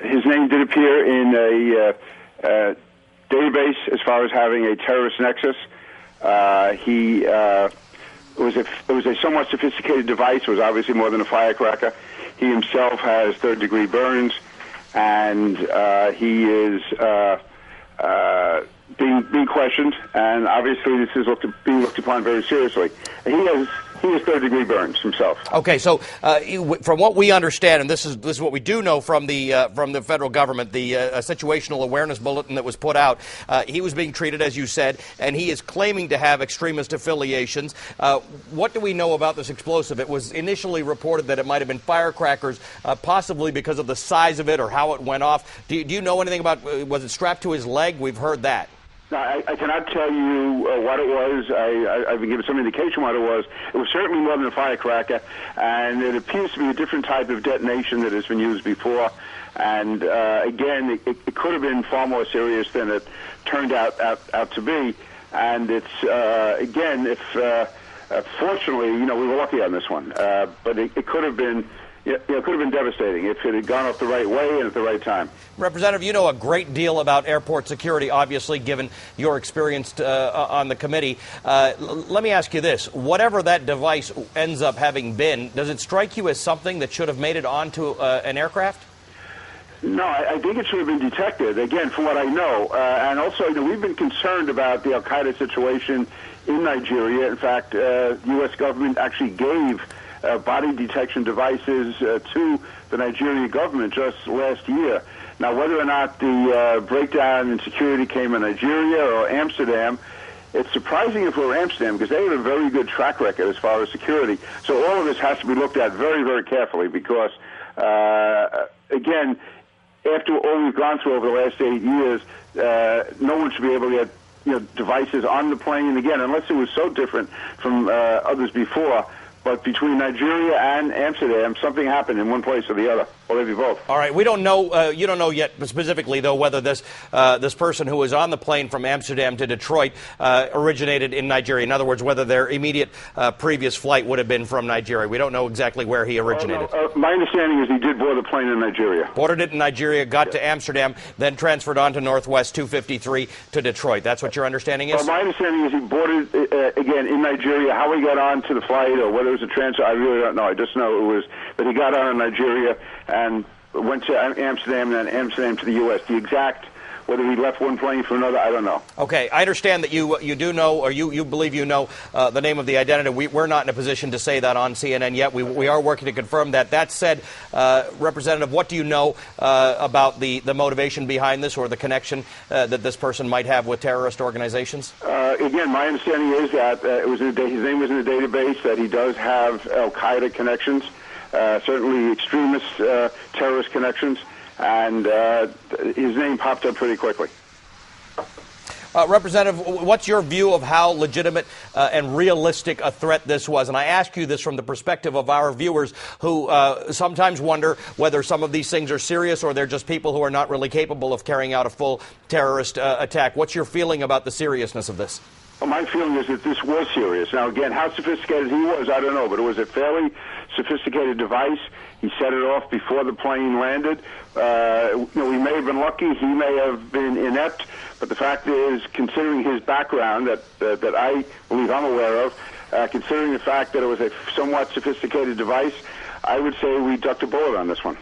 his name did appear in a database as far as having a terrorist nexus. It was a somewhat sophisticated device. It was obviously more than a firecracker. He himself has third-degree burns, and he is being questioned. And obviously, this is being looked upon very seriously. He has third-degree burns himself. Okay, so from what we understand, and this is what we do know from the federal government, the situational awareness bulletin that was put out, he was being treated, as you said, and he is claiming to have extremist affiliations. What do we know about this explosive? It was initially reported that it might have been firecrackers, possibly because of the size of it or how it went off. Do you know anything about, was it strapped to his leg? We've heard that. No, I cannot tell you what it was. I've been given some indication what it was. It was certainly more than a firecracker, and it appears to be a different type of detonation that has been used before. And again, it could have been far more serious than it turned out to be. And it's again, if fortunately, we were lucky on this one, but it could have been. It could have been devastating if it had gone off the right way and at the right time. Representative, you know a great deal about airport security, obviously, given your experience on the committee. Let me ask you this. Whatever that device ends up having been, does it strike you as something that should have made it onto an aircraft? No, I think it should have been detected, again, from what I know. And also, we've been concerned about the al-Qaeda situation in Nigeria. In fact, the U.S. government actually gave body detection devices to the Nigerian government just last year. Now, whether or not the breakdown in security came in Nigeria or Amsterdam, it's surprising if it were Amsterdam, because they have a very good track record as far as security. So all of this has to be looked at very, very carefully, because, again, after all we've gone through over the last 8 years, no one should be able to get devices on the plane. And again, unless it was so different from others before, but between Nigeria and Amsterdam, something happened in one place or the other, or maybe both. All right. We don't know. You don't know yet specifically, though, whether this person who was on the plane from Amsterdam to Detroit originated in Nigeria. In other words, whether their immediate previous flight would have been from Nigeria. We don't know exactly where he originated. My understanding is he did board the plane in Nigeria. Boarded it in Nigeria, got to Amsterdam, then transferred on to Northwest 253 to Detroit. That's what your understanding is? My understanding is he boarded, again, in Nigeria. How he got on to the flight or whether it was a transfer, I really don't know. I just know it was that he got on in Nigeria and went to Amsterdam and then Amsterdam to the U.S. The exact, whether he left one plane for another, I don't know. Okay, I understand that you do know, or you believe you know the name of the identity. We're not in a position to say that on CNN yet. We are working to confirm that. That said, Representative, what do you know about the motivation behind this, or the connection that this person might have with terrorist organizations? Again, my understanding is that his name was in the database, that he does have al-Qaeda connections, certainly extremist terrorist connections, and his name popped up pretty quickly. Representative, what's your view of how legitimate and realistic a threat this was? And I ask you this from the perspective of our viewers who sometimes wonder whether some of these things are serious or they're just people who are not really capable of carrying out a full terrorist attack. What's your feeling about the seriousness of this? Well, my feeling is that this was serious. Now, again, how sophisticated he was, I don't know, but it was a fairly sophisticated device. He set it off before the plane landed. We may have been lucky. He may have been inept. But the fact is, considering his background that I believe I'm aware of, considering the fact that it was a somewhat sophisticated device, I would say we ducked a bullet on this one.